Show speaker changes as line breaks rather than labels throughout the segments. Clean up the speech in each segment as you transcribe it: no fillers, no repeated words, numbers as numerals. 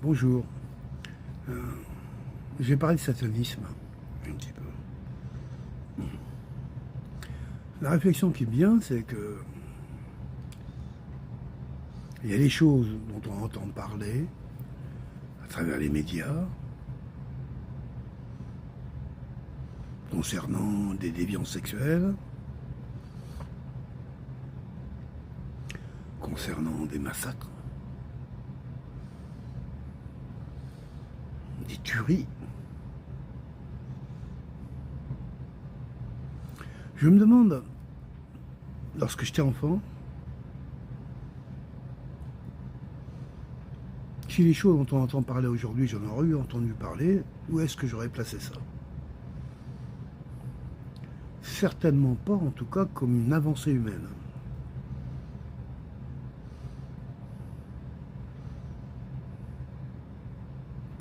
Bonjour. Euh, je vais parler de satanisme, un petit peu. La réflexion qui me vient, c'est que il y a des choses dont on entend parler à travers les médias concernant des déviances sexuelles, concernant des massacres, des tueries. Je me demande, lorsque j'étais enfant, si les choses dont on entend parler aujourd'hui, j'en aurais eu entendu parler, où est-ce que j'aurais placé ça? Certainement pas, en tout cas, comme une avancée humaine.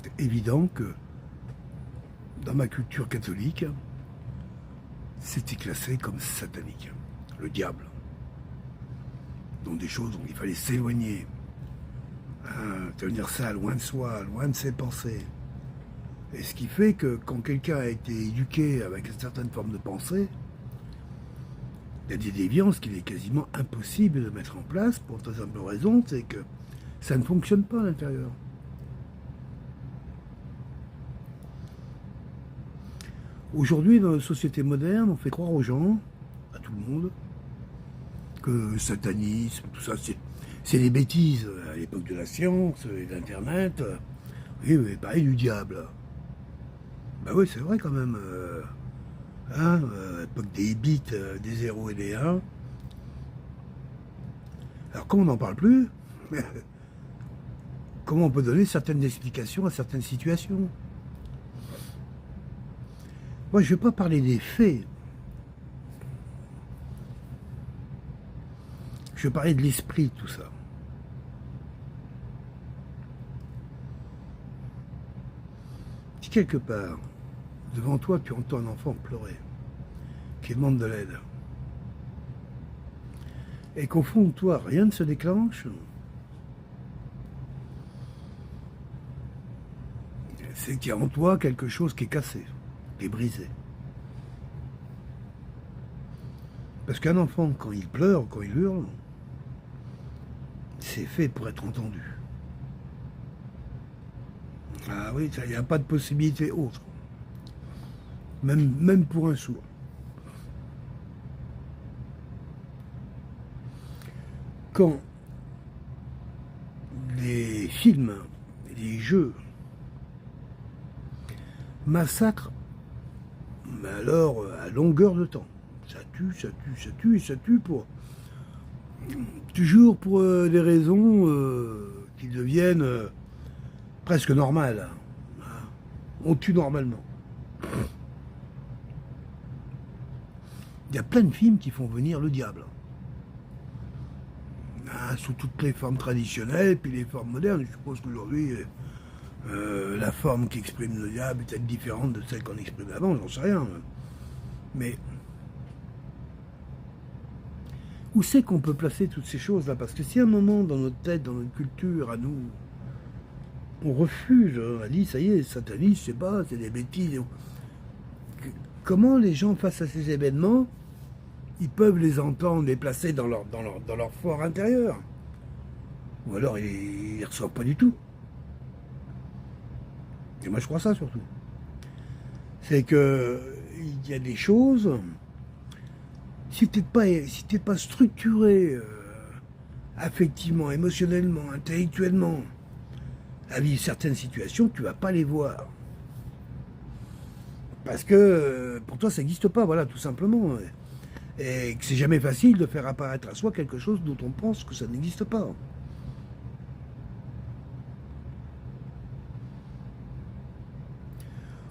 C'est évident que, dans ma culture catholique, c'était classé comme satanique, le diable. Donc des choses dont il fallait s'éloigner, tenir ça loin de soi, loin de ses pensées. Et ce qui fait que quand quelqu'un a été éduqué avec une certaine forme de pensée, il y a des déviances qu'il est quasiment impossible de mettre en place pour une très simple raison, c'est que ça ne fonctionne pas à l'intérieur. Aujourd'hui, dans la société moderne, on fait croire aux gens, à tout le monde, que le satanisme, tout ça, c'est des bêtises. À l'époque de la science et d'Internet, oui, mais pareil du diable. Bah oui, c'est vrai quand même. À l'époque des bits, des 0 et des 1. Alors, comme on n'en parle plus, comment on peut donner certaines explications à certaines situations? Moi, je ne vais pas parler des faits. Je vais parler de l'esprit de tout ça. Si quelque part, devant toi, tu entends un enfant pleurer, qui demande de l'aide, et qu'au fond de toi, rien ne se déclenche, c'est qu'il y a en toi quelque chose qui est cassé, qui est brisé. Parce qu'un enfant, quand il pleure, quand il hurle, c'est fait pour être entendu. Ah oui, il n'y a pas de possibilité autre. Même pour un sourd. Quand les films, les jeux massacrent, mais alors à longueur de temps, ça tue, ça tue, ça tue, et ça tue pour toujours pour des raisons qui deviennent presque normales. On tue normalement. Il y a plein de films qui font venir le diable. Sous toutes les formes traditionnelles, puis les formes modernes. Je suppose qu'aujourd'hui, la forme qui exprime le diable est peut-être différente de celle qu'on exprimait avant, j'en sais rien. Mais où c'est qu'on peut placer toutes ces choses-là? Parce que si à un moment, dans notre tête, dans notre culture, à nous, on refuse, on a dit, ça y est, satanisme, je sais pas, c'est des bêtises. Comment les gens, face à ces événements, ils peuvent les entendre, les placer dans leur fort intérieur? Ou alors ils ne reçoivent pas du tout. Et moi je crois ça surtout. C'est que il y a des choses, si tu n'es pas structuré affectivement, émotionnellement, intellectuellement, à vivre certaines situations, tu vas pas les voir. Parce que pour toi ça n'existe pas, voilà, tout simplement. Et que c'est jamais facile de faire apparaître à soi quelque chose dont on pense que ça n'existe pas.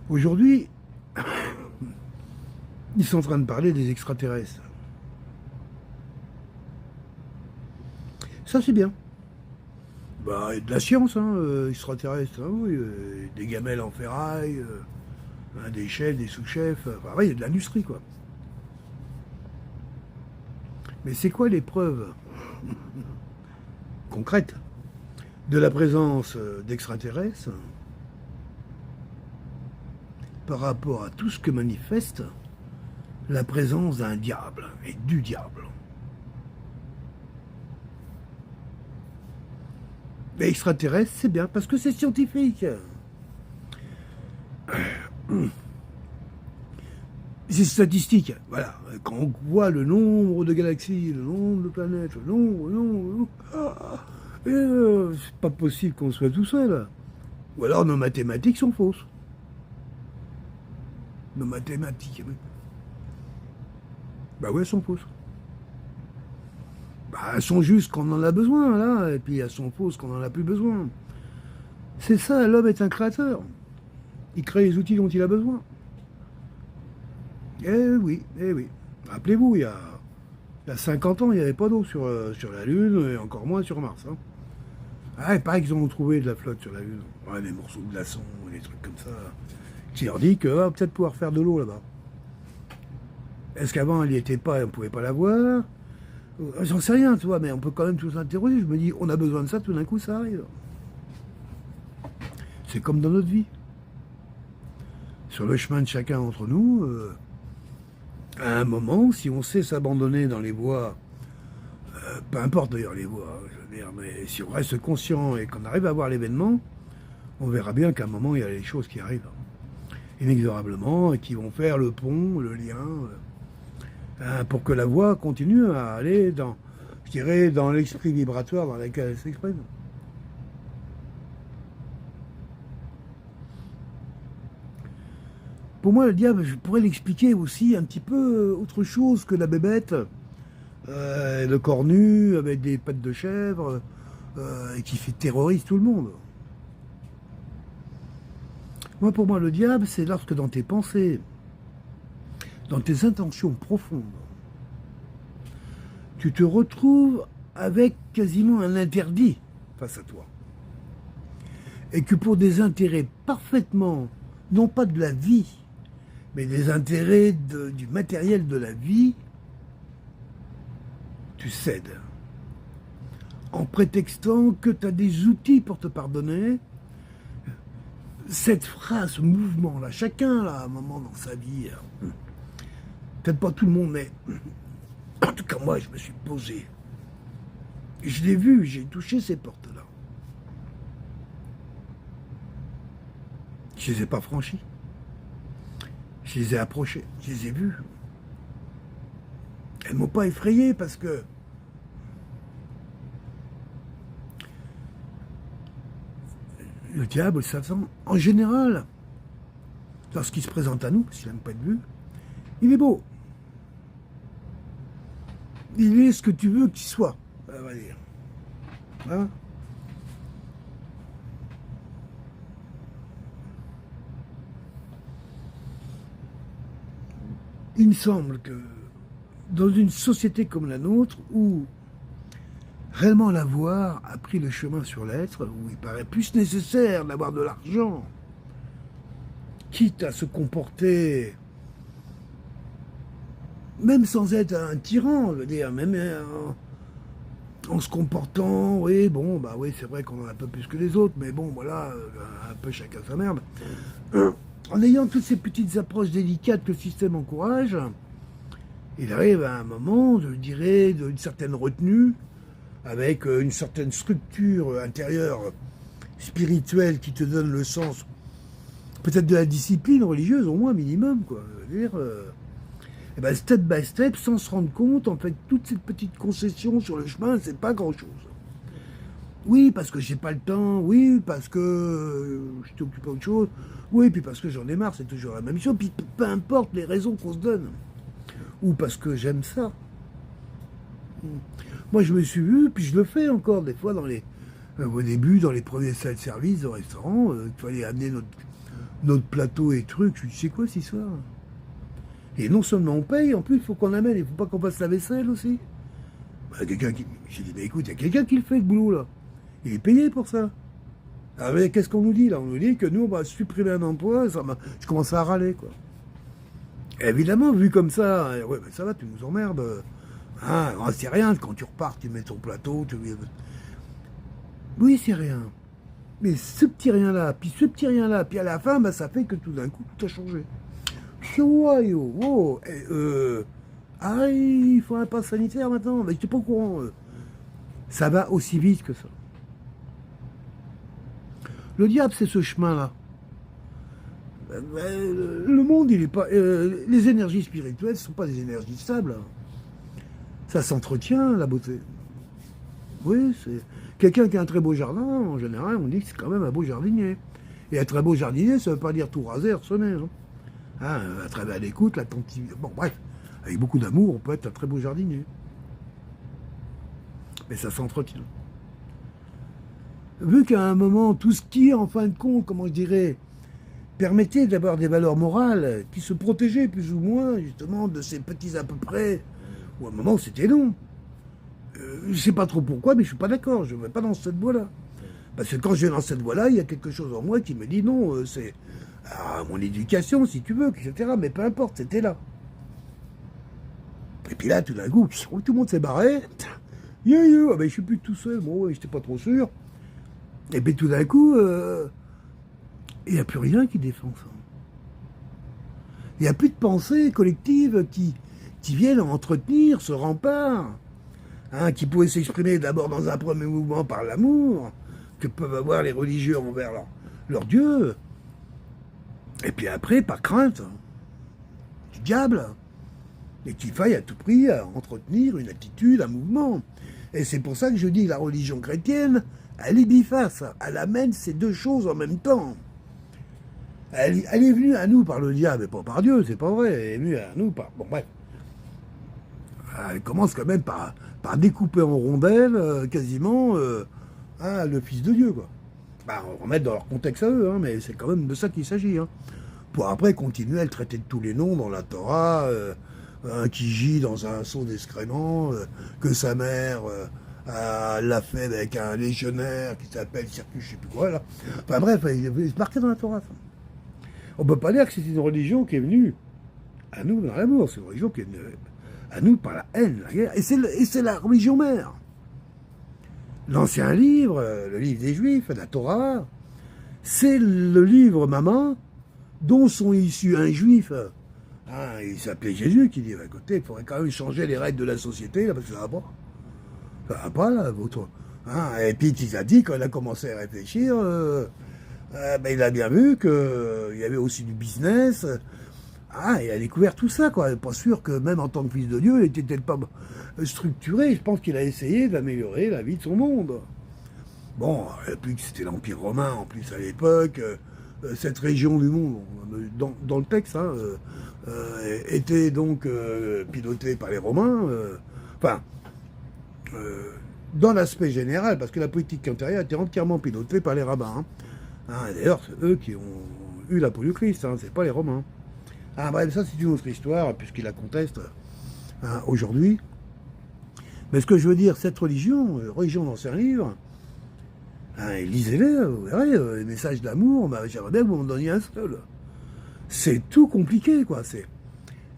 Aujourd'hui, ils sont en train de parler des extraterrestres. Ça, c'est bien. Bah, et de la science, extraterrestre, hein, oui, des gamelles en ferraille, des chefs, des sous-chefs, enfin, ouais, il y a de l'industrie, quoi. Mais c'est quoi les preuves concrètes de la présence d'extraterrestres par rapport à tout ce que manifeste la présence d'un diable et du diable. Mais extraterrestre, c'est bien parce que c'est scientifique. C'est statistique, voilà. Quand on voit le nombre de galaxies, le nombre de planètes, le nombre, c'est pas possible qu'on soit tout seul. Ou alors nos mathématiques sont fausses. Nos mathématiques, oui. Bah ouais, elles sont fausses. Bah, elles sont justes quand on en a besoin, là, et puis elles sont fausses quand on en a plus besoin. C'est ça, l'homme est un créateur. Il crée les outils dont il a besoin. Eh oui, eh oui. Rappelez-vous, il y a 50 ans, il n'y avait pas d'eau sur la Lune, et encore moins sur Mars. Hein. Ah, il paraît qu'ils ont trouvé de la flotte sur la Lune. Ouais, des morceaux de glaçons, des trucs comme ça. Qui leur dit qu'on va peut-être pouvoir faire de l'eau là-bas. Est-ce qu'avant, elle n'y était pas et on ne pouvait pas la voir? J'en sais rien, tu vois, mais on peut quand même tous s'interroger. Je me dis, on a besoin de ça, tout d'un coup, ça arrive. C'est comme dans notre vie. Sur le chemin de chacun d'entre nous, à un moment, si on sait s'abandonner dans les voies, peu importe d'ailleurs les voies, je veux dire, mais si on reste conscient et qu'on arrive à voir l'événement, on verra bien qu'à un moment, il y a des choses qui arrivent inexorablement et qui vont faire le pont, le lien, pour que la voix continue à aller dans, je dirais, dans l'esprit vibratoire dans lequel elle s'exprime. Pour moi, le diable, je pourrais l'expliquer aussi un petit peu autre chose que la bébête, le corps nu avec des pattes de chèvre, et qui terrorise tout le monde. Moi, pour moi, le diable, c'est lorsque dans tes pensées, dans tes intentions profondes, tu te retrouves avec quasiment un interdit face à toi. Et que pour des intérêts parfaitement, non pas de la vie, mais des intérêts du matériel de la vie, tu cèdes. En prétextant que tu as des outils pour te pardonner. Cette phrase, ce mouvement-là, chacun, là, à un moment dans sa vie, peut-être pas tout le monde, mais en tout cas, moi, je me suis posé. Et je l'ai vu, j'ai touché ces portes-là. Je les ai pas franchies. Je les ai approchées, je les ai vues. Elles m'ont pas effrayé parce que le diable, Satan, en général, lorsqu'il se présente à nous, parce qu'il n'aime pas être vu, il est beau. Il est ce que tu veux qu'il soit, on va dire. Hein? Il me semble que dans une société comme la nôtre, où réellement l'avoir a pris le chemin sur l'être, où il paraît plus nécessaire d'avoir de l'argent, quitte à se comporter, même sans être un tyran, je veux dire, même en se comportant, oui, bon, bah oui, c'est vrai qu'on en a un peu plus que les autres, mais bon, voilà, un peu chacun sa merde. En ayant toutes ces petites approches délicates que le système encourage, il arrive à un moment, je dirais, d'une certaine retenue, avec une certaine structure intérieure spirituelle qui te donne le sens, peut-être de la discipline religieuse, au moins minimum, quoi. Je veux dire, et ben step by step, sans se rendre compte, en fait, toutes ces petites concessions sur le chemin, c'est pas grand-chose. Oui, parce que j'ai pas le temps, oui, parce que je suis occupé autre chose, oui, puis parce que j'en ai marre, c'est toujours la même chose, puis peu importe les raisons qu'on se donne, ou parce que j'aime ça. Moi, je me suis vu, puis je le fais encore des fois au début, dans les premiers salles de service au restaurant, il fallait amener notre plateau et trucs. Je me dis, c'est quoi cette histoire? Et non seulement on paye, en plus, il faut qu'on amène, il ne faut pas qu'on fasse la vaisselle aussi. Bah, j'ai dit, bah, écoute, il y a quelqu'un qui le fait, le boulot, là. Il est payé pour ça. Alors, mais qu'est-ce qu'on nous dit, là? On nous dit que nous, on va supprimer un emploi, je commence à râler, quoi. Et évidemment, vu comme ça, ouais, ben ça va, tu nous emmerdes. Hein, c'est rien, quand tu repars, tu mets ton plateau, Oui, c'est rien. Mais ce petit rien-là, puis ce petit rien-là, puis à la fin, bah, ça fait que tout d'un coup, tout a changé. Ah, il faut un pass sanitaire maintenant. Mais j'étais pas au courant. Ça va aussi vite que ça. Le diable, c'est ce chemin-là. Le monde, il est pas. Les énergies spirituelles ne sont pas des énergies stables. Ça s'entretient, la beauté. Oui, c'est. Quelqu'un qui a un très beau jardin, en général, on dit que c'est quand même un beau jardinier. Et un très beau jardinier, ça ne veut pas dire tout raser, sonner. À travers l'écoute, l'attentivité. Bon, bref, avec beaucoup d'amour, on peut être un très beau jardinier. Mais ça s'entretient. Vu qu'à un moment, tout ce qui, en fin de compte, comment je dirais, permettait d'avoir des valeurs morales, qui se protégeaient plus ou moins, justement, de ces petits à peu près, ou à un moment, c'était non. Je ne sais pas trop pourquoi, mais je ne suis pas d'accord, je ne vais pas dans cette voie-là. Parce que quand je vais dans cette voie-là, il y a quelque chose en moi qui me dit non, c'est mon éducation, si tu veux, etc. Mais peu importe, c'était là. Et puis là, tout d'un coup, tout le monde s'est barré. Ah ben, je suis plus tout seul, bon, j'étais pas trop sûr. Et puis tout d'un coup, il n'y a plus rien qui défend ça. Il n'y a plus de pensée collective qui viennent entretenir ce rempart, qui pouvait s'exprimer d'abord dans un premier mouvement par l'amour que peuvent avoir les religieux envers leur Dieu, et puis après par crainte du diable, et qu'il faille à tout prix entretenir une attitude, un mouvement. Et c'est pour ça que je dis que la religion chrétienne, elle est biface, elle amène ces deux choses en même temps. Elle est venue à nous par le diable et pas par Dieu, c'est pas vrai, elle est venue à nous par... Bon bref. Elle commence quand même par découper en rondelles quasiment le Fils de Dieu, quoi. Bah, on va remettre dans leur contexte à eux, mais c'est quand même de ça qu'il s'agit. Pour après continuer à le traiter de tous les noms dans la Torah, qui gît dans un seau d'excréments, que sa mère l'a fait avec un légionnaire qui s'appelle Circus, je sais plus quoi, là. Enfin bref, c'est marqué dans la Torah, ça. On peut pas dire que c'est une religion qui est venue à nous dans l'amour, c'est une religion qui est venue à nous par la haine, la guerre, et c'est la religion mère. L'ancien livre, le livre des Juifs, la Torah, c'est le livre maman dont sont issus un Juif. Il s'appelait Jésus, qui dit, bah, écoutez, il faudrait quand même changer les règles de la société, là, parce que ça va pas. Ça va pas, là, votre... Et puis, il a dit, quand il a commencé à réfléchir, il a bien vu qu'il y avait aussi du business. Il a découvert tout ça, quoi. Pas sûr que même en tant que fils de Dieu, il était peut-être pas structuré. Je pense qu'il a essayé d'améliorer la vie de son monde. Bon, et puis que c'était l'Empire romain, en plus, à l'époque. Cette région du monde, dans le texte, était donc pilotée par les Romains. Dans l'aspect général, parce que la politique intérieure était entièrement pilotée par les rabbins. D'ailleurs, c'est eux qui ont eu la peau du Christ, c'est pas les Romains. Bref, ça c'est une autre histoire, puisqu'ils la contestent aujourd'hui. Mais ce que je veux dire, cette religion d'ancien livre, lisez-les, vous verrez, les messages d'amour, j'aimerais bien que vous m'en donniez un seul. C'est tout compliqué, quoi.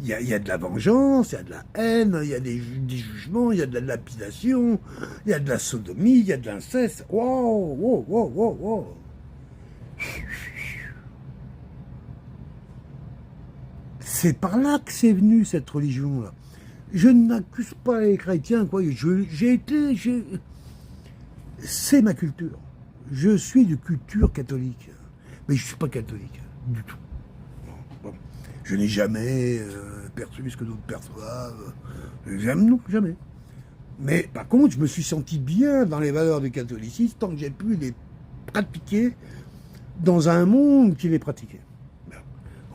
Il y a de la vengeance, il y a de la haine, il y a des jugements, il y a de la lapidation, il y a de la sodomie, il y a de l'inceste. Wow. C'est par là que c'est venu, cette religion-là. Je n'accuse pas les chrétiens, quoi. C'est ma culture. Je suis de culture catholique. Mais je ne suis pas catholique, du tout. Bon. Je n'ai jamais perçu ce que d'autres perçoivent. Jamais. Mais par contre, je me suis senti bien dans les valeurs du catholicisme tant que j'ai pu les pratiquer dans un monde qui les pratiquait.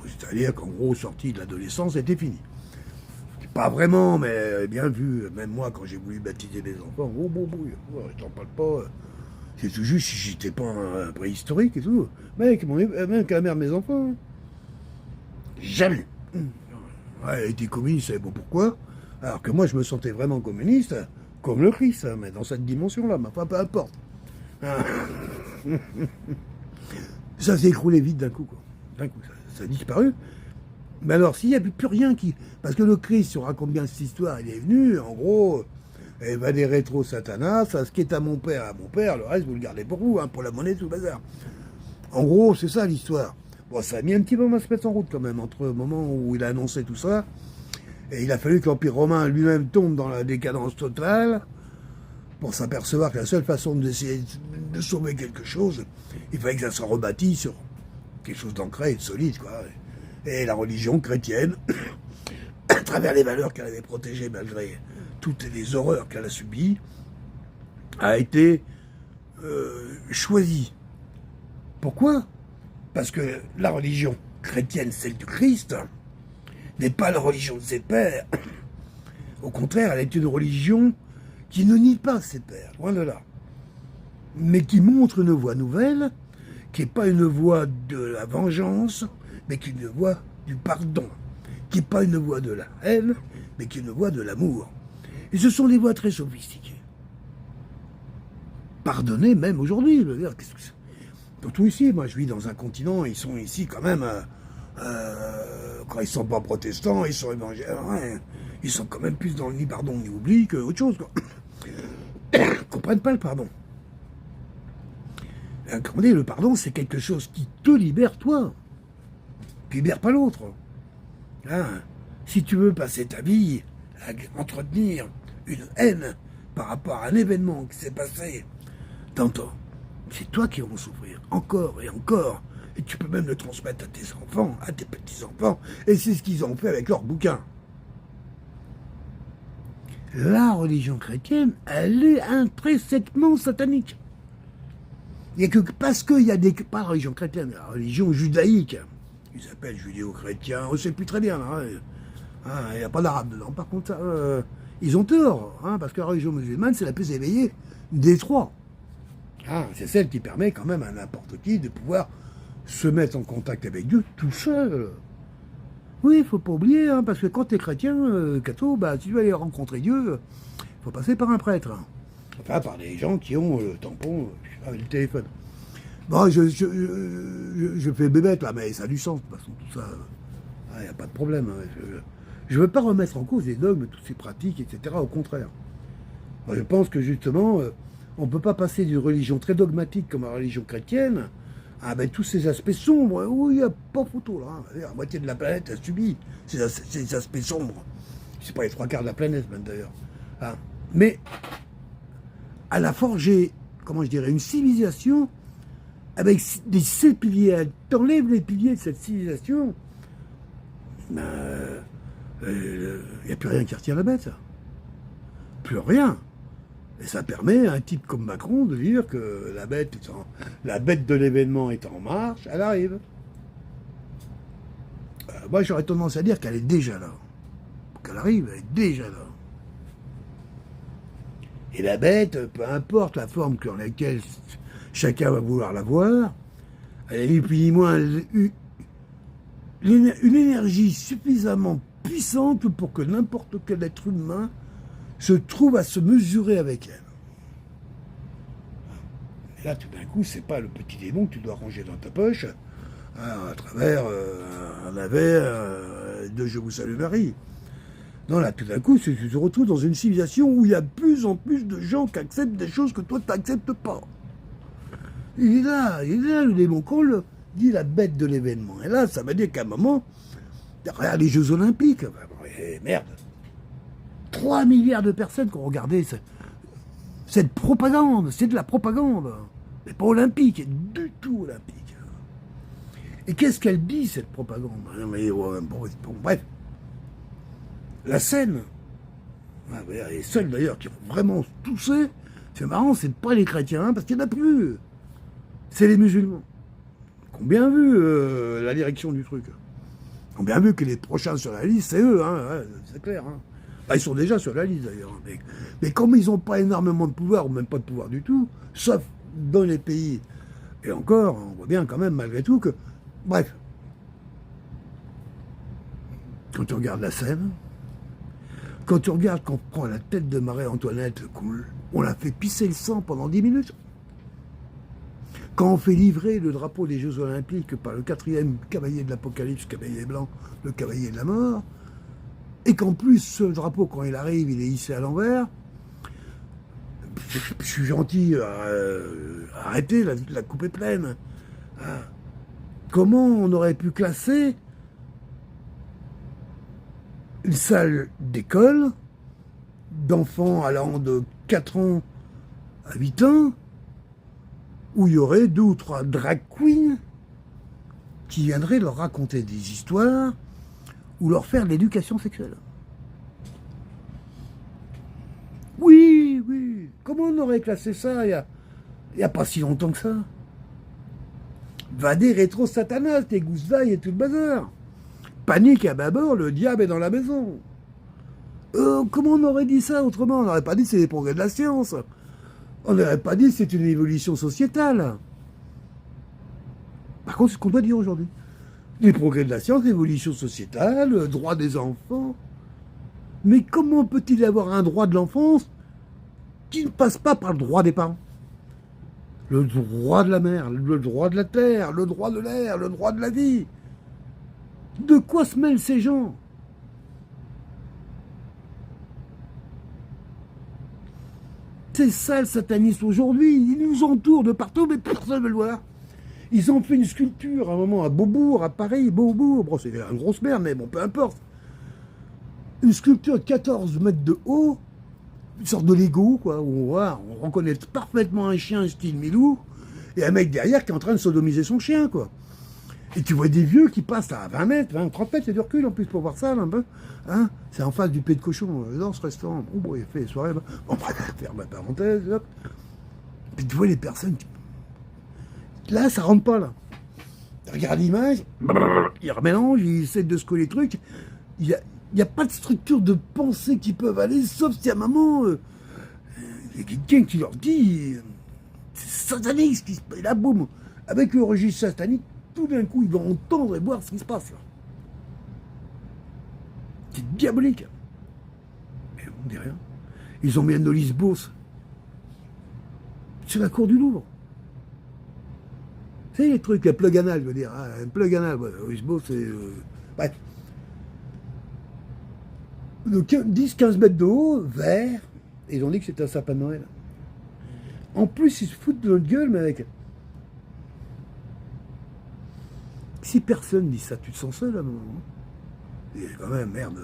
C'est-à-dire qu'en gros, sorti de l'adolescence, c'était fini. Pas vraiment, mais bien vu. Même moi, quand j'ai voulu baptiser mes enfants, je t'en parle pas. C'est tout juste si j'étais pas un préhistorique et tout. Même que la mère de mes enfants. Jamais. Elle était communiste, elle savait pas pourquoi. Alors que moi, je me sentais vraiment communiste, comme le Christ, mais dans cette dimension-là. Mais enfin, peu importe. Ça s'est écroulé vite d'un coup, quoi. D'un coup, ça a disparu. Mais alors, s'il n'y a plus rien qui... Parce que le Christ, si on raconte bien cette histoire, il est venu, en gros, Et va des rétro Satanas, ce qui est à mon père, le reste vous le gardez pour vous, hein, pour la monnaie, tout le bazar. En gros, c'est ça l'histoire. Bon, ça a mis un petit moment à se mettre en route quand même, entre le moment où il a annoncé tout ça, et il a fallu que l'Empire romain lui-même tombe dans la décadence totale, pour s'apercevoir que la seule façon d'essayer de sauver quelque chose, il fallait que ça soit rebâti sur quelque chose d'ancré et de solide, quoi. Et la religion chrétienne, à travers les valeurs qu'elle avait protégées malgré toutes les horreurs qu'elle a subies, a été choisie. Pourquoi? Parce que la religion chrétienne, celle du Christ, n'est pas la religion de ses pères. Au contraire, elle est une religion qui ne nie pas ses pères, loin de là, mais qui montre une voie nouvelle, qui n'est pas une voie de la vengeance, mais qui est une voie du pardon, qui n'est pas une voie de la haine, mais qui est une voie de l'amour. Et ce sont des voies très sophistiquées. Pardonner même aujourd'hui, je veux dire, surtout ici, moi je vis dans un continent, ils sont ici quand même, quand ils sont pas protestants, ils sont évangéliques, ouais, ils sont quand même plus dans le ni pardon ni oubli qu'autre chose, quoi. Ils comprennent pas le pardon. Comme on dit, le pardon, c'est quelque chose qui te libère toi, qui libère pas l'autre. Hein? Si tu veux passer ta vie à entretenir une haine par rapport à un événement qui s'est passé dans toi, c'est toi qui vas en souffrir encore et encore. Et tu peux même le transmettre à tes enfants, à tes petits-enfants. Et c'est ce qu'ils ont fait avec leurs bouquins. La religion chrétienne, elle est intrinsèquement satanique. Il y a que parce qu'il y a des... Pas la religion chrétienne, la religion judaïque. Ils s'appellent judéo-chrétiens, on ne sait plus très bien. Il n'y a pas d'arabe dedans. Par contre, ça, ils ont tort. Hein, parce que la religion musulmane, c'est la plus éveillée des trois. C'est celle qui permet quand même à n'importe qui de pouvoir se mettre en contact avec Dieu tout seul. Oui, il ne faut pas oublier, hein, parce que quand tu es chrétien, catho, bah, si tu veux aller rencontrer Dieu, il faut passer par un prêtre. Enfin, par des gens qui ont le tampon avec le téléphone. Bon, je fais bébête là, mais ça a du sens, de toute façon, tout ça. Il n'y a pas de problème. Hein, je ne veux pas remettre en cause les dogmes, toutes ces pratiques, etc. Au contraire. Moi, je pense que justement, on ne peut pas passer d'une religion très dogmatique comme la religion chrétienne à tous ces aspects sombres, où il n'y a pas photo là. Hein. La moitié de la planète a subi ces aspects sombres. C'est pas les trois quarts de la planète, même d'ailleurs. Hein. Mais elle a forgé, comment je dirais, une civilisation avec ces piliers. T'enlèves les piliers de cette civilisation, il n'y a plus rien qui retient la bête. Plus rien. Et ça permet à un type comme Macron de dire que la bête de l'événement est en marche, elle arrive. Moi, j'aurais tendance à dire qu'elle est déjà là. Pour qu'elle arrive, elle est déjà là. Et la bête, peu importe la forme dans laquelle chacun va vouloir la voir, elle a ni plus ni moins une énergie suffisamment puissante pour que n'importe quel être humain se trouve à se mesurer avec elle. Et là, tout d'un coup, c'est pas le petit démon que tu dois ranger dans ta poche à travers un avait de Je vous salue Marie. Non, là, tout d'un coup, tu te retrouves dans une civilisation où il y a de plus en plus de gens qui acceptent des choses que toi, tu n'acceptes pas. Il est là, le démon. Quand on le dit la bête de l'événement. Et là, ça veut dire qu'à un moment, regarde les Jeux Olympiques. Merde. 3 milliards de personnes qui ont regardé cette propagande. C'est de la propagande. Mais pas olympique, du tout olympique. Et qu'est-ce qu'elle dit, cette propagande? Bref. La scène, les seuls d'ailleurs qui ont vraiment toussé, c'est marrant, c'est pas les chrétiens, parce qu'il n'y en a plus. C'est les musulmans. Qui ont bien vu la direction du truc. Qui ont bien vu que les prochains sur la liste, c'est eux, hein, c'est clair. Hein. Ils sont déjà sur la liste d'ailleurs. Mais comme ils n'ont pas énormément de pouvoir, ou même pas de pouvoir du tout, sauf dans les pays, et encore, on voit bien quand même malgré tout que, bref, quand tu regardes la scène, quand tu regardes qu'on prend la tête de Marie-Antoinette, on la fait pisser le sang pendant 10 minutes, quand on fait livrer le drapeau des Jeux Olympiques par le 4e cavalier de l'Apocalypse, cavalier blanc, le cavalier de la mort, et qu'en plus, ce drapeau, quand il arrive, il est hissé à l'envers, je suis gentil, arrêtez, la coupe est pleine. Ah. Comment on aurait pu classer une salle d'école d'enfants allant de 4 ans à 8 ans où il y aurait 2 ou 3 drag queens qui viendraient leur raconter des histoires ou leur faire de l'éducation sexuelle. Oui, oui. Comment on aurait classé ça il y a pas si longtemps que ça? Vadé rétro satanas, tes gousses d'ail et tout le bazar. Panique à bâbord, le diable est dans la maison. Comment on aurait dit ça autrement? On n'aurait pas dit que c'est des progrès de la science. On n'aurait pas dit que c'est une évolution sociétale. Par contre, c'est ce qu'on doit dire aujourd'hui. Les progrès de la science, l'évolution sociétale, le droit des enfants. Mais comment peut-il y avoir un droit de l'enfance qui ne passe pas par le droit des parents? Le droit de la mer, le droit de la terre, le droit de l'air, le droit de la vie. De quoi se mêlent ces gens? C'est ça le satanisme aujourd'hui. Ils nous entourent de partout, mais personne ne veut le voir. Ils ont fait une sculpture à un moment à Beaubourg, à Paris, Beaubourg. Bon, c'est une grosse merde, mais bon, peu importe. Une sculpture de 14 mètres de haut, une sorte de Lego, quoi, où on reconnaît parfaitement un chien style Milou, et un mec derrière qui est en train de sodomiser son chien, quoi. Et tu vois des vieux qui passent à 20 mètres, 20, 30 mètres, il y a du recul en plus pour voir ça, là, un peu. Hein, c'est en face du Pied de Cochon, dans ce restaurant. Oh, bon, il a fait les soirées. Bon, ferme la parenthèse, hop. Puis tu vois les personnes. Là, ça rentre pas, là. Regarde l'image, il remélange, il essaie de se coller les trucs. Il n'y a pas de structure de pensée qui peuvent aller, sauf si à un moment, il y a quelqu'un qui leur dit c'est satanique ce qui se passe. Et là, boum, avec le registre satanique, tout d'un coup, ils vont entendre et voir ce qui se passe là. C'est diabolique. Mais on dit rien. Ils ont mis un Olysse-Beauce sur la cour du Louvre. C'est les trucs, la plug anal, je veux dire. Hein, un plug anal, ouais, Olysse-Beauce, c'est. Bref. De 10-15 mètres de haut, vert, et ils ont dit que c'était un sapin de Noël. En plus, ils se foutent de notre gueule, mais avec. Si personne dit ça, tu te sens seul à un moment. Et quand même, merde.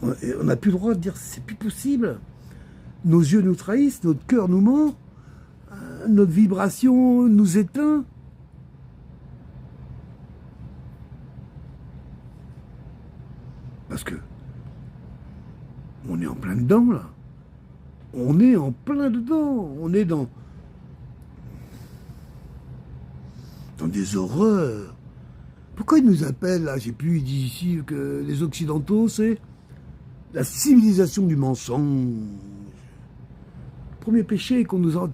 On n'a plus le droit de dire c'est plus possible. Nos yeux nous trahissent, notre cœur nous ment, notre vibration nous éteint. Parce que on est en plein dedans, là. On est en plein dedans. On est dans des horreurs. Pourquoi ils nous appellent, là, j'ai plus dit ici que les Occidentaux, c'est la civilisation du mensonge. Le premier péché qu'on nous a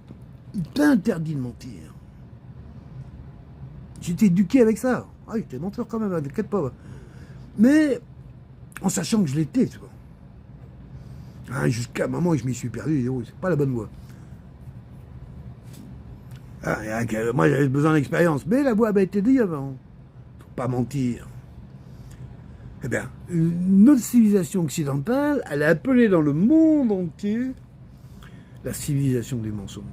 interdit de mentir. J'étais éduqué avec ça. Ah, j'étais menteur quand même, t'inquiète pas. Mais en sachant que je l'étais, tu vois. Hein, jusqu'à un moment où je m'y suis perdu, oh, c'est pas la bonne voie. Ah, moi j'avais besoin d'expérience, mais la voie avait été dit avant. Faut pas mentir. Eh bien, notre civilisation occidentale, elle est appelée dans le monde entier la civilisation des mensonges.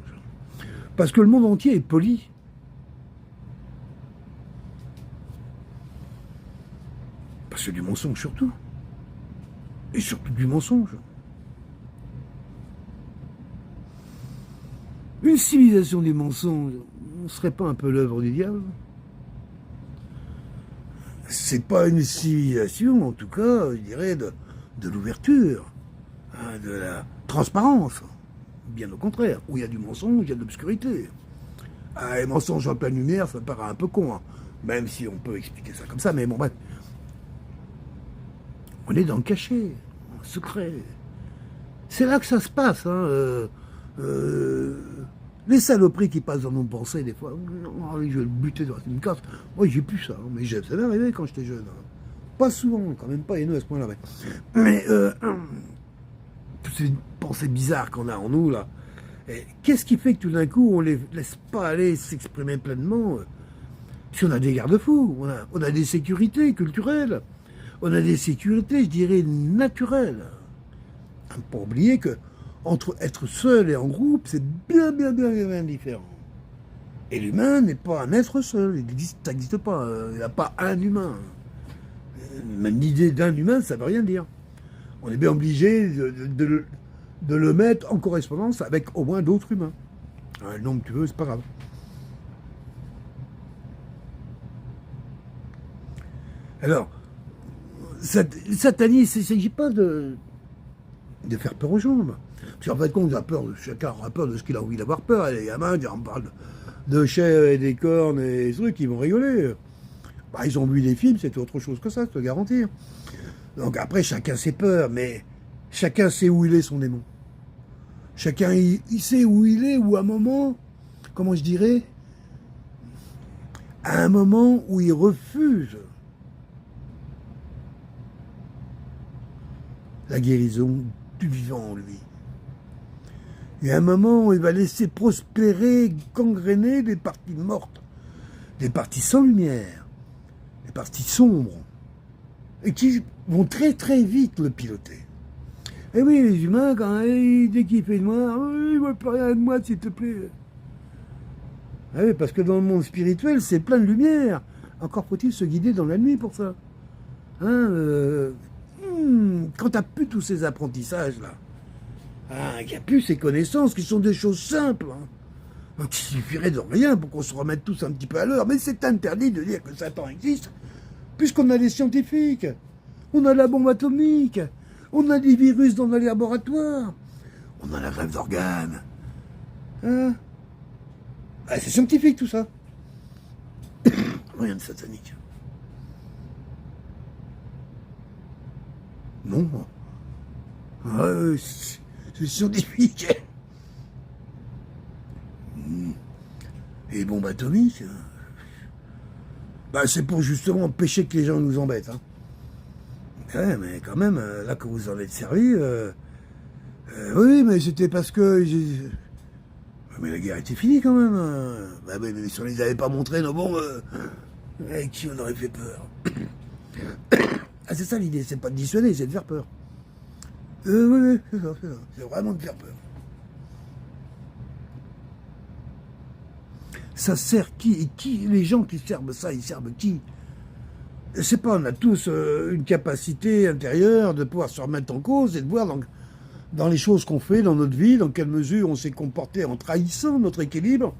Parce que le monde entier est poli. Parce que du mensonge surtout. Et surtout du mensonge. Une civilisation des mensonges, ne serait pas un peu l'œuvre du diable? C'est pas une civilisation, en tout cas, je dirais, de l'ouverture, hein, de la transparence. Bien au contraire, où il y a du mensonge, il y a de l'obscurité. Ah, les mensonges en pleine lumière, ça paraît un peu con, hein, même si on peut expliquer ça comme ça, mais bon, bref. On est dans le cachet, en secret. C'est là que ça se passe, hein. Les saloperies qui passent dans nos pensées, des fois, oh, je vais le buter dans une casse. Moi, j'ai plus ça, mais ça m'est arrivé quand j'étais jeune. Hein. Pas souvent, quand même pas haineux à ce point-là. Mais toutes ces pensées bizarres qu'on a en nous, là, qu'est-ce qui fait que tout d'un coup, on les laisse pas aller s'exprimer pleinement? Si on a des garde-fous, on a des sécurités culturelles, on a des sécurités, je dirais, naturelles. Faut pas oublier que entre être seul et en groupe, c'est bien, bien, bien, bien, bien différent. Et l'humain n'est pas un être seul, ça n'existe pas, il n'y a pas un humain. Même l'idée d'un humain, ça ne veut rien dire. On est bien obligé de le mettre en correspondance avec au moins d'autres humains. Le nombre que tu veux, c'est pas grave. Alors, satanisme, il ne s'agit pas de faire peur aux gens. Parce qu'en fait, chacun aura peur de ce qu'il a envie d'avoir peur. Les gamins, on parle de chair et des cornes et des trucs, ils vont rigoler. Bah, ils ont vu des films, c'est autre chose que ça, je te garantis. Donc après, chacun ses peurs, mais chacun sait où il est, son démon. Chacun, il sait où il est, ou à un moment, comment je dirais, à un moment où il refuse la guérison du vivant en lui. Il y a un moment où il va laisser prospérer, gangréner des parties mortes, des parties sans lumière, des parties sombres, et qui vont très très vite le piloter. Et oui, les humains, dès qu'il fait noir, il ne voit plus rien de moi, s'il te plaît. Ah oui, parce que dans le monde spirituel, c'est plein de lumière. Encore faut-il se guider dans la nuit pour ça. Quand tu n'as plus tous ces apprentissages-là, il n'y a plus ces connaissances qui sont des choses simples. Donc il suffirait de rien pour qu'on se remette tous un petit peu à l'heure. Mais c'est interdit de dire que Satan existe, puisqu'on a les scientifiques, on a la bombe atomique, on a des virus dans les laboratoires, on a la grève d'organes. C'est scientifique tout ça. Rien de satanique. Non. C'est scientifique. Et les bombes atomiques, c'est pour justement empêcher que les gens nous embêtent. Ouais, mais quand même, là que vous en êtes servi, oui, mais c'était parce que... Mais la guerre était finie quand même. Mais si on les avait pas montrés, nos bombes, avec qui on aurait fait peur. C'est ça l'idée, c'est pas de dissuader, c'est de faire peur. Oui, c'est ça. C'est vraiment de faire peur. Ça sert qui? Et qui? Les gens qui servent ça, ils servent qui? Je sais pas, on a tous une capacité intérieure de pouvoir se remettre en cause et de voir dans les choses qu'on fait dans notre vie, dans quelle mesure on s'est comporté en trahissant notre équilibre,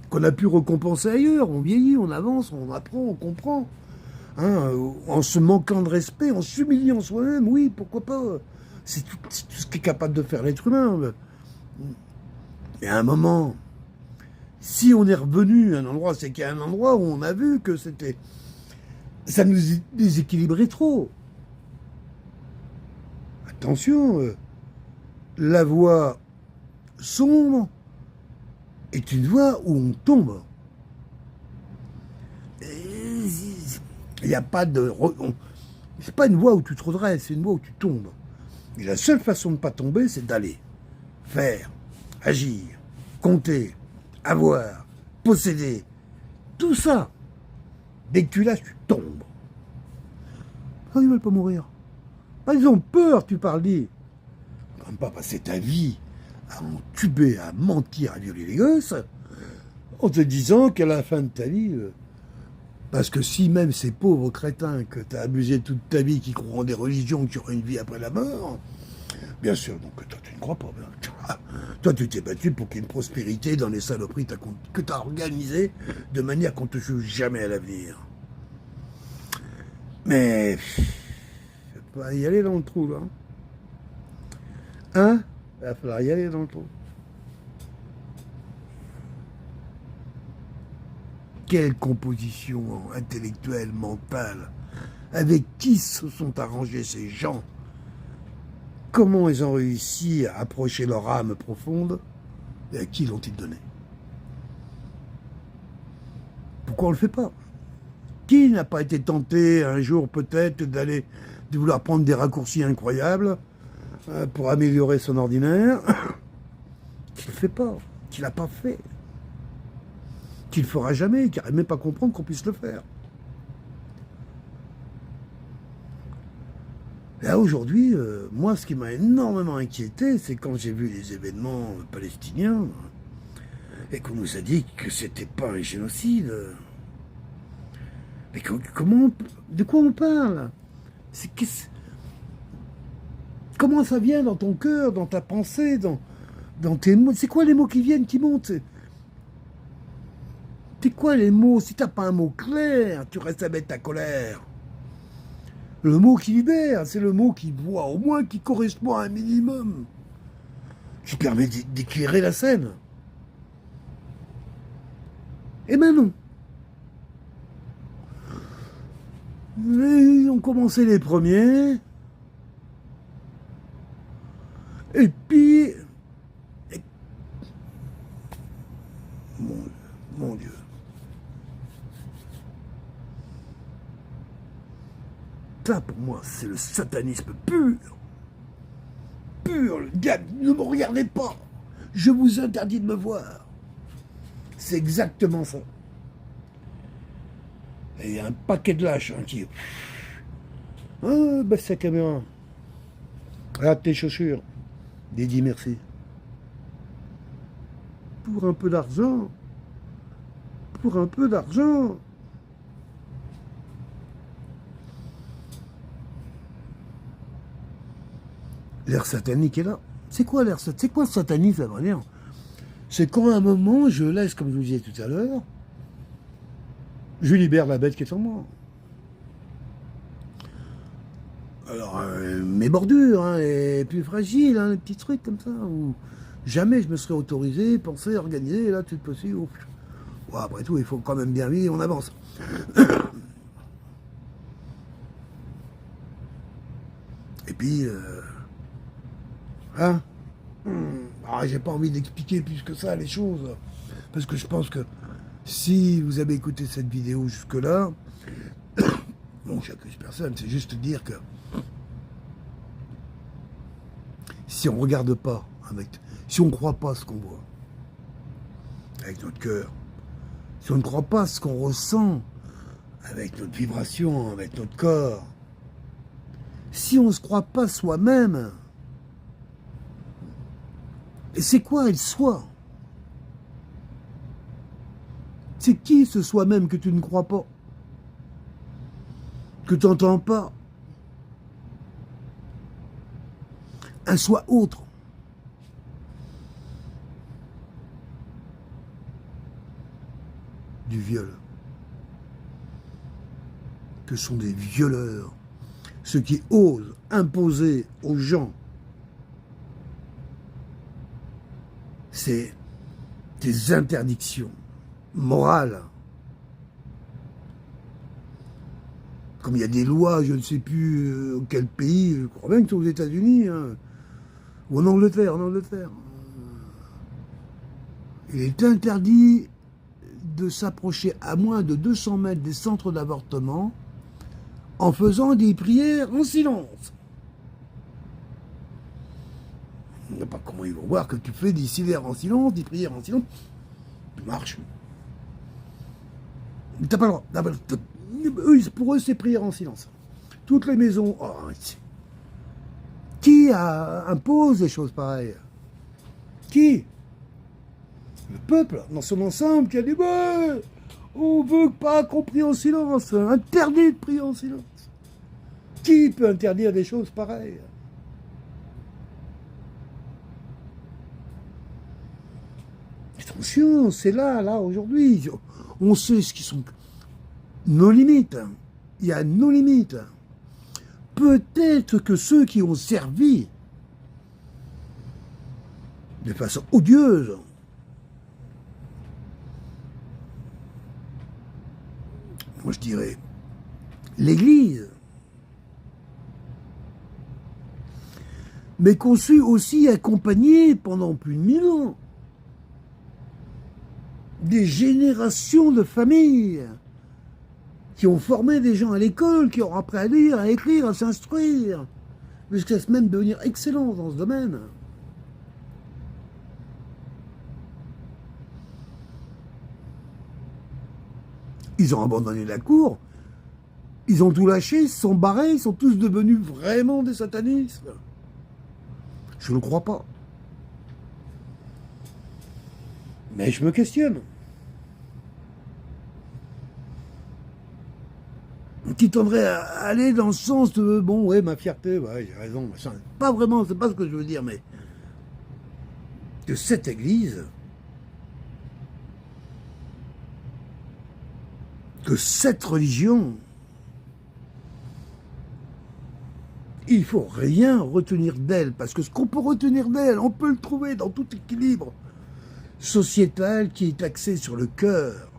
qu'on a pu récompenser ailleurs. On vieillit, on avance, on apprend, on comprend. En se manquant de respect, en s'humiliant soi-même, oui, pourquoi pas. C'est tout ce qu'est capable de faire l'être humain. Et à un moment, si on est revenu à un endroit, c'est qu'il y a un endroit où on a vu que ça nous déséquilibrait trop. Attention, la voie sombre est une voie où on tombe. Il n'y a pas de... C'est pas une voie où tu te redresses, c'est une voie où tu tombes. Et la seule façon de ne pas tomber, c'est d'aller, faire, agir, compter, avoir, posséder. Tout ça. Dès que tu lâches, tu tombes. Ils ne veulent pas mourir. Ils ont peur, tu parles dit. Quand même pas passer ta vie à entuber, à mentir, à violer les gosses, en te disant qu'à la fin de ta vie... Parce que si même ces pauvres crétins que tu as abusé toute ta vie, qui croient en des religions, qu'il y aura une vie après la mort, bien sûr, donc toi tu ne crois pas. Toi tu t'es battu pour qu'il y ait une prospérité dans les saloperies que tu as organisées de manière qu'on ne te juge jamais à l'avenir. Mais il va y aller dans le trou là. Il va falloir y aller dans le trou. Quelle composition intellectuelle, mentale. Avec qui se sont arrangés ces gens? Comment ils ont réussi à approcher leur âme profonde? Et à qui l'ont-ils donné? Pourquoi on ne le fait pas? Qui n'a pas été tenté un jour peut-être de vouloir prendre des raccourcis incroyables pour améliorer son ordinaire? Qui ne le fait pas? Qui ne l'a pas fait? Qu'il ne fera jamais, qui n'arrive même pas à comprendre qu'on puisse le faire. Là, aujourd'hui, moi, ce qui m'a énormément inquiété, c'est quand j'ai vu les événements palestiniens et qu'on nous a dit que c'était pas un génocide. Mais comment, de quoi on parle? Comment ça vient dans ton cœur, dans ta pensée, dans tes mots? C'est quoi les mots qui viennent, qui montent? C'est quoi les mots? Si t'as pas un mot clair, tu restes avec ta colère. Le mot qui libère, c'est le mot qui voit, au moins qui correspond à un minimum, qui permet d'éclairer la scène. Eh ben non. Ils ont commencé les premiers, et puis... Mon Dieu. Ça, pour moi, c'est le satanisme pur. Pur, le diable, ne me regardez pas. Je vous interdis de me voir. C'est exactement ça. Et il y a un paquet de lâches qui... Ah, baisse sa caméra. Regarde tes chaussures. Dédie, merci. Pour un peu d'argent. Pour un peu d'argent. L'air satanique est là. C'est quoi l'air satanique? C'est quoi le satanisme à vrai dire? C'est quand à un moment, je laisse, comme je vous disais tout à l'heure, je libère la bête qui est en moi. Alors, mes bordures, hein, les plus fragiles, hein, les petits trucs comme ça, où jamais je me serais autorisé, pensé, organisé, là, tout possible. Bon, après tout, il faut quand même bien vivre, on avance. Et puis, hein, j'ai pas envie d'expliquer plus que ça les choses, parce que je pense que si vous avez écouté cette vidéo jusque-là, bon, j'accuse personne, c'est juste dire que si on regarde pas, si on ne croit pas ce qu'on voit, avec notre cœur, si on ne croit pas ce qu'on ressent, avec notre vibration, avec notre corps, si on ne se croit pas soi-même, et c'est quoi le soi? C'est qui ce soi-même que tu ne crois pas? Que tu n'entends pas? Un soi autre. Du viol. Que sont des violeurs. Ceux qui osent imposer aux gens des interdictions morales. Comme il y a des lois, je ne sais plus quel pays, je crois bien que c'est aux États-Unis, hein, ou en Angleterre, Il est interdit de s'approcher à moins de 200 mètres des centres d'avortement en faisant des prières en silence. Je ne sais pas comment ils vont voir que tu fais des prières en silence, tu marches. T'as pas le droit. Pour eux, c'est prière en silence. Toutes les maisons. Oh, qui impose des choses pareilles? Qui? Le peuple, dans son ensemble, qui a dit bah, on veut pas qu'on prie en silence. Interdit de prier en silence. Qui peut interdire des choses pareilles? Attention, c'est là, aujourd'hui. On sait ce qui sont nos limites. Il y a nos limites. Peut-être que ceux qui ont servi de façon odieuse, moi je dirais, l'Église, mais qu'on su aussi accompagner pendant plus de 1000 ans des générations de familles qui ont formé des gens à l'école, qui ont appris à lire, à écrire, à s'instruire, jusqu'à même devenir excellents dans ce domaine. Ils ont abandonné la cour Ils ont tout lâché, ils se sont barrés, ils sont tous devenus vraiment des satanistes. Je ne le crois pas. Mais je me questionne. Qui tendrait à aller dans le sens de, bon, ouais, ma fierté, ouais, j'ai raison, machin. Pas vraiment, c'est pas ce que je veux dire, mais que cette église, que cette religion, il faut rien retenir d'elle, parce que ce qu'on peut retenir d'elle, on peut le trouver dans tout équilibre sociétal qui est axé sur le cœur.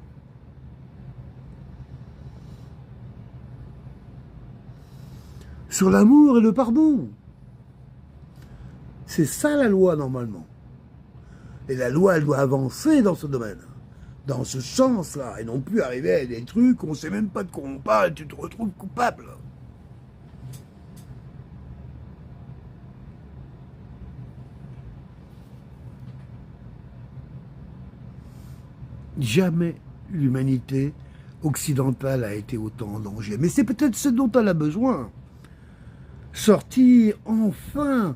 Sur l'amour et le pardon. C'est ça la loi normalement. Et la loi, elle doit avancer dans ce domaine, dans ce sens-là, et non plus arriver à des trucs où on ne sait même pas de quoi on parle, et tu te retrouves coupable. Jamais l'humanité occidentale a été autant en danger. Mais c'est peut-être ce dont elle a besoin. Sortir enfin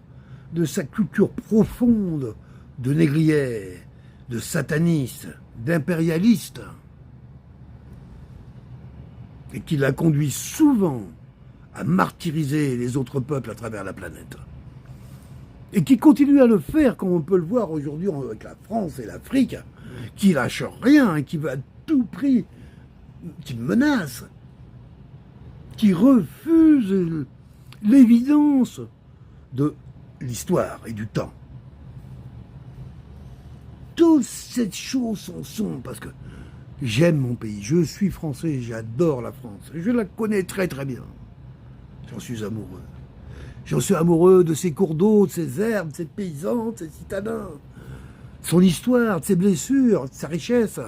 de sa culture profonde de négrière, de sataniste, d'impérialiste, et qui la conduit souvent à martyriser les autres peuples à travers la planète. Et qui continue à le faire, comme on peut le voir aujourd'hui avec la France et l'Afrique, qui lâche rien, qui veut à tout prix, qui menace, qui refuse l'évidence de l'histoire et du temps. Toutes ces choses sont parce que j'aime mon pays, je suis français, j'adore la France, je la connais très très bien. J'en suis amoureux. J'en suis amoureux de ses cours d'eau, de ses herbes, de ses paysans, de ses citadins, de son histoire, de ses blessures, de sa richesse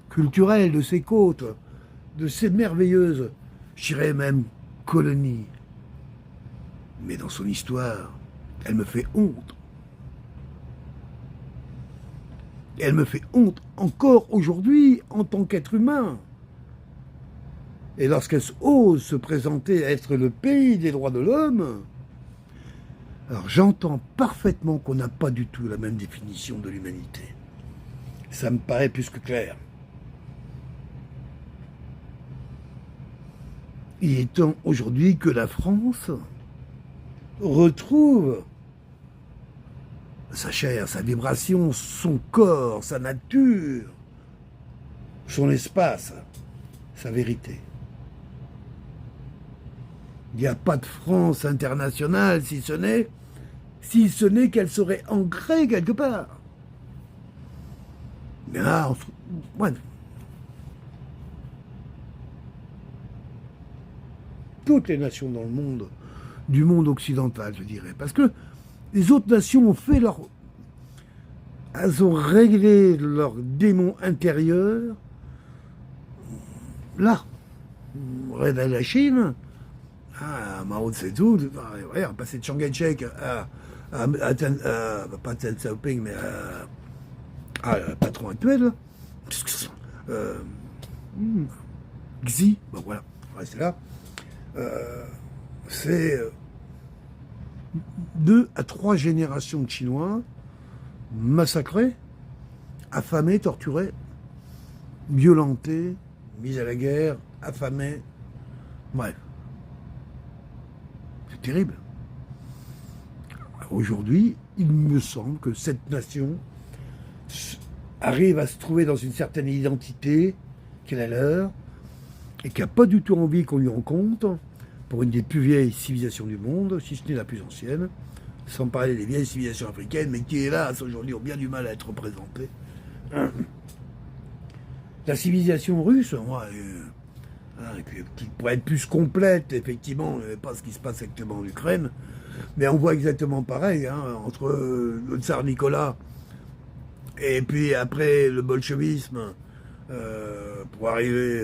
culturelle, de ses côtes, de ses merveilleuses, je dirais même, colonies. Mais dans son histoire, elle me fait honte. Elle me fait honte encore aujourd'hui en tant qu'être humain. Et lorsqu'elle ose se présenter à être le pays des droits de l'homme, alors j'entends parfaitement qu'on n'a pas du tout la même définition de l'humanité. Ça me paraît plus que clair. Il est temps aujourd'hui que la France retrouve sa chair, sa vibration, son corps, sa nature, son espace, sa vérité. Il n'y a pas de France internationale si ce n'est qu'elle serait ancrée quelque part. Mais là, ouais. Toutes les nations dans le monde, du monde occidental, je dirais, parce que les autres nations ont fait elles ont réglé leur démon intérieur. Là, regarde la Chine, Mao Tse-tung, on passé de Chiang Kai-shek pas Deng Xiaoping, mais le patron actuel, Xi, bon voilà, restez là. C'est 2 à 3 générations de Chinois massacrés, affamés, torturés, violentés, mis à la guerre, affamés. Bref. C'est terrible. Aujourd'hui, il me semble que cette nation arrive à se trouver dans une certaine identité qu'elle a leur et qui n'a pas du tout envie qu'on lui rende compte pour une des plus vieilles civilisations du monde, si ce n'est la plus ancienne, sans parler des vieilles civilisations africaines, mais qui, hélas, aujourd'hui ont bien du mal à être représentées. La civilisation russe, qui pourrait être plus complète, effectivement, pas ce qui se passe actuellement en Ukraine, mais on voit exactement pareil, entre le tsar Nicolas et puis après le bolchevisme, pour arriver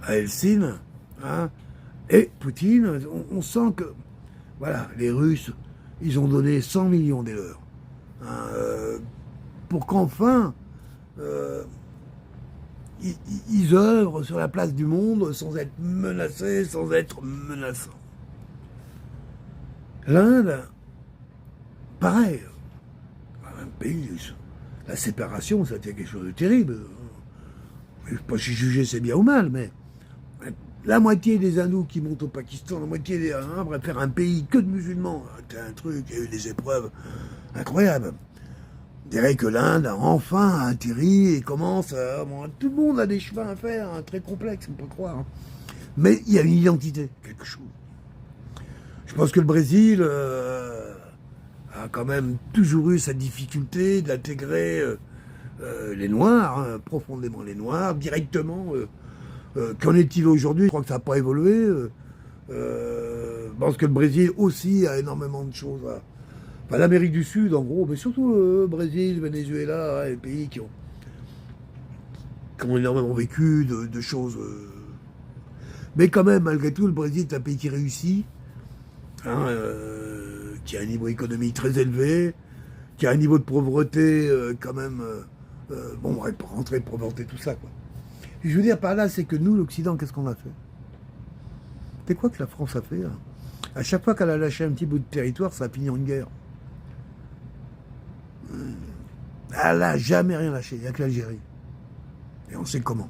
à Helsinki, et Poutine, on sent que, voilà, les Russes, ils ont donné 100 millions des leurs, pour qu'enfin, ils œuvrent sur la place du monde sans être menacés, sans être menaçants. L'Inde, pareil, un pays, la séparation, ça a été quelque chose de terrible. Je ne sais pas si juger c'est bien ou mal, mais la moitié des hindous qui montent au Pakistan, la moitié des Indiens préfèrent un pays que de musulmans. C'est un truc, il y a eu des épreuves incroyables. Je dirais que l'Inde a enfin atterri et commence à... Bon, tout le monde a des chemins à faire, hein, très complexes, on peut croire. Mais il y a une identité, quelque chose. Je pense que le Brésil a quand même toujours eu sa difficulté d'intégrer les Noirs, hein, profondément les Noirs, directement. Qu'en est-il aujourd'hui? Je crois que ça n'a pas évolué. Je pense que le Brésil aussi a énormément de choses à... Enfin, l'Amérique du Sud, en gros, mais surtout le Brésil, Venezuela, les pays qui ont énormément vécu de choses. Mais quand même, malgré tout, le Brésil est un pays qui réussit, hein, qui a un niveau économique très élevé, qui a un niveau de pauvreté quand même... bon, bref, pour rentrer, pour vanter tout ça, quoi. Je veux dire par là, c'est que nous, l'Occident, qu'est-ce qu'on a fait? C'est quoi que la France a fait, hein? À chaque fois qu'elle a lâché un petit bout de territoire, ça a fini en une guerre. Elle n'a jamais rien lâché, il n'y a que l'Algérie. Et on sait comment.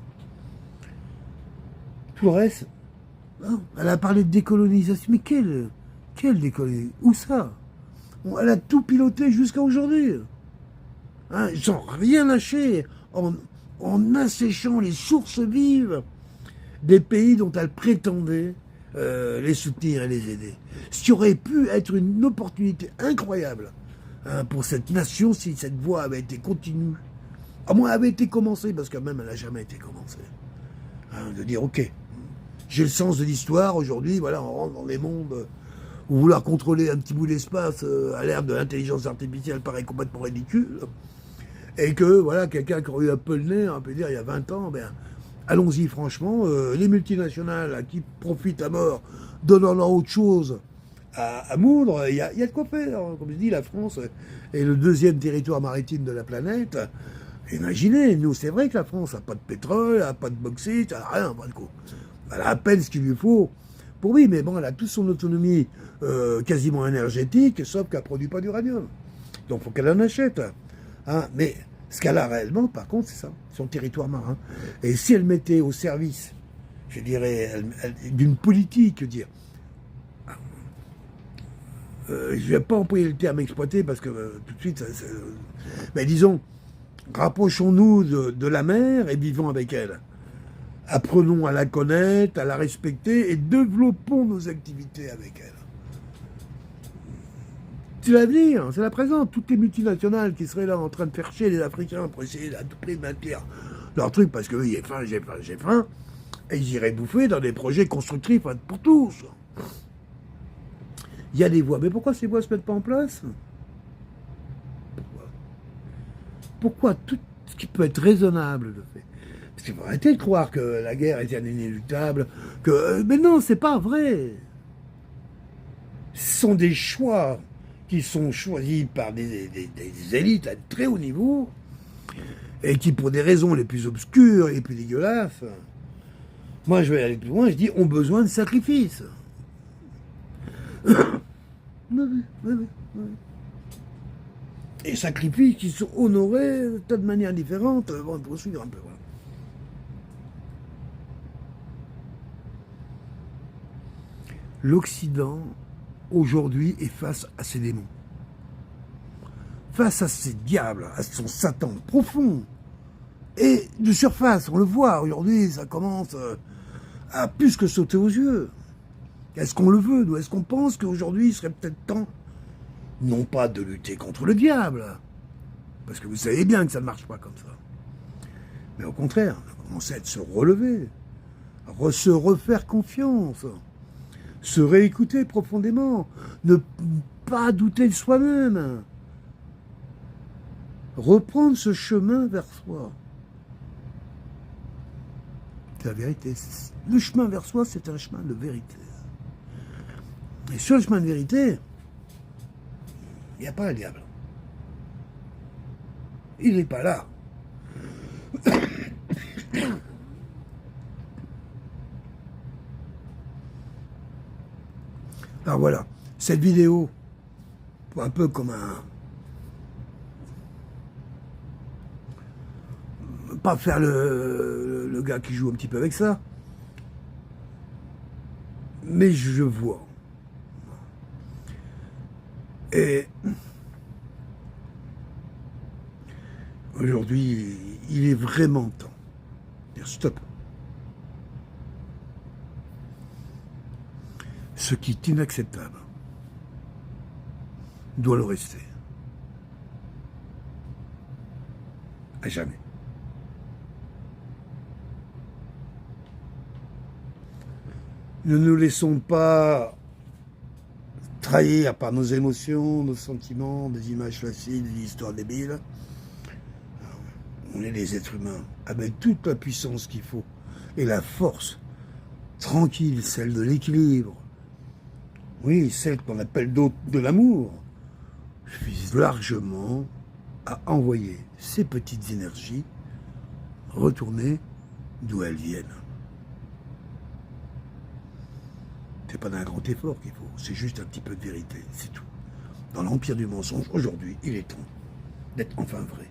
Tout le reste, non. Elle a parlé de décolonisation. Mais quelle décolonisation? Où ça? Elle a tout piloté jusqu'à aujourd'hui. Hein, sans rien lâcher, en asséchant les sources vives des pays dont elle prétendait les soutenir et les aider. Ce qui aurait pu être une opportunité incroyable, hein, pour cette nation si cette voie avait été continue, à moins avait été commencée, parce que même elle n'a jamais été commencée. Hein, de dire, ok, j'ai le sens de l'histoire, aujourd'hui, voilà, on rentre dans des mondes où vouloir contrôler un petit bout d'espace à l'ère de l'intelligence artificielle paraît complètement ridicule. Et que, voilà, quelqu'un qui aurait eu un peu le nez, on peut dire, il y a 20 ans, ben, allons-y franchement, les multinationales à qui profitent à mort, donnant autre chose à moudre, il y a de quoi faire. Comme je dis, la France est le deuxième territoire maritime de la planète. Imaginez, nous, c'est vrai que la France n'a pas de pétrole, n'a pas de bauxite, elle n'a rien, pas de coup. Elle a à peine ce qu'il lui faut. Pour oui, mais bon, elle a toute son autonomie quasiment énergétique, sauf qu'elle ne produit pas d'uranium. Donc il faut qu'elle en achète. Hein, mais ce qu'elle a réellement, par contre, c'est ça, son territoire marin. Et si elle mettait au service, je dirais, d'une politique, je veux dire, je ne vais pas employer le terme exploiter parce que tout de suite, mais disons, rapprochons-nous de la mer et vivons avec elle. Apprenons à la connaître, à la respecter et développons nos activités avec elle. C'est l'avenir, c'est la présent. Toutes les multinationales qui seraient là en train de faire chier les Africains pour essayer à tout prix de maintenir leur truc parce que oui, j'ai faim, j'ai faim, et ils iraient bouffer dans des projets constructifs pour tous. Il y a des voies, mais pourquoi ces voies ne se mettent pas en place? Pourquoi tout ce qui peut être raisonnable le fait? Parce qu'il faut arrêter de croire que la guerre est inéluctable, que... mais non, c'est pas vrai. Ce sont des choix qui sont choisis par des élites à très haut niveau, et qui, pour des raisons les plus obscures et les plus dégueulasses, moi je vais aller plus loin, je dis, ont besoin de sacrifices. Et sacrifices qui sont honorés de tas de manières différentes. Bon, il faut suivre un peu. Voilà. L'Occident, aujourd'hui, est face à ses démons. Face à ses diables, à son Satan profond. Et de surface, on le voit, aujourd'hui, ça commence à plus que sauter aux yeux. Est-ce qu'on le veut, nous? Est-ce qu'on pense qu'aujourd'hui, il serait peut-être temps, non pas de lutter contre le diable, parce que vous savez bien que ça ne marche pas comme ça, mais au contraire, de commencer à se relever, se refaire confiance, se réécouter profondément, ne pas douter de soi-même, reprendre ce chemin vers soi. C'est la vérité. Le chemin vers soi, c'est un chemin de vérité. Et sur le chemin de vérité, il n'y a pas un diable. Il n'est pas là. Alors voilà, cette vidéo, un peu comme un... Pas faire le gars qui joue un petit peu avec ça, mais je vois. Et aujourd'hui, il est vraiment temps de dire stop. Ce qui est inacceptable doit le rester. À jamais. Ne nous laissons pas trahir par nos émotions, nos sentiments, des images faciles, des histoires débiles. On est des êtres humains avec toute la puissance qu'il faut et la force tranquille, celle de l'équilibre. Oui, celle qu'on appelle de l'amour. Suffit largement à envoyer ces petites énergies retourner d'où elles viennent. C'est pas d'un grand effort qu'il faut, c'est juste un petit peu de vérité, c'est tout. Dans l'empire du mensonge, aujourd'hui, il est temps d'être enfin vrai.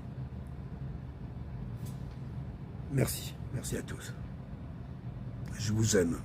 Merci, merci à tous. Je vous aime.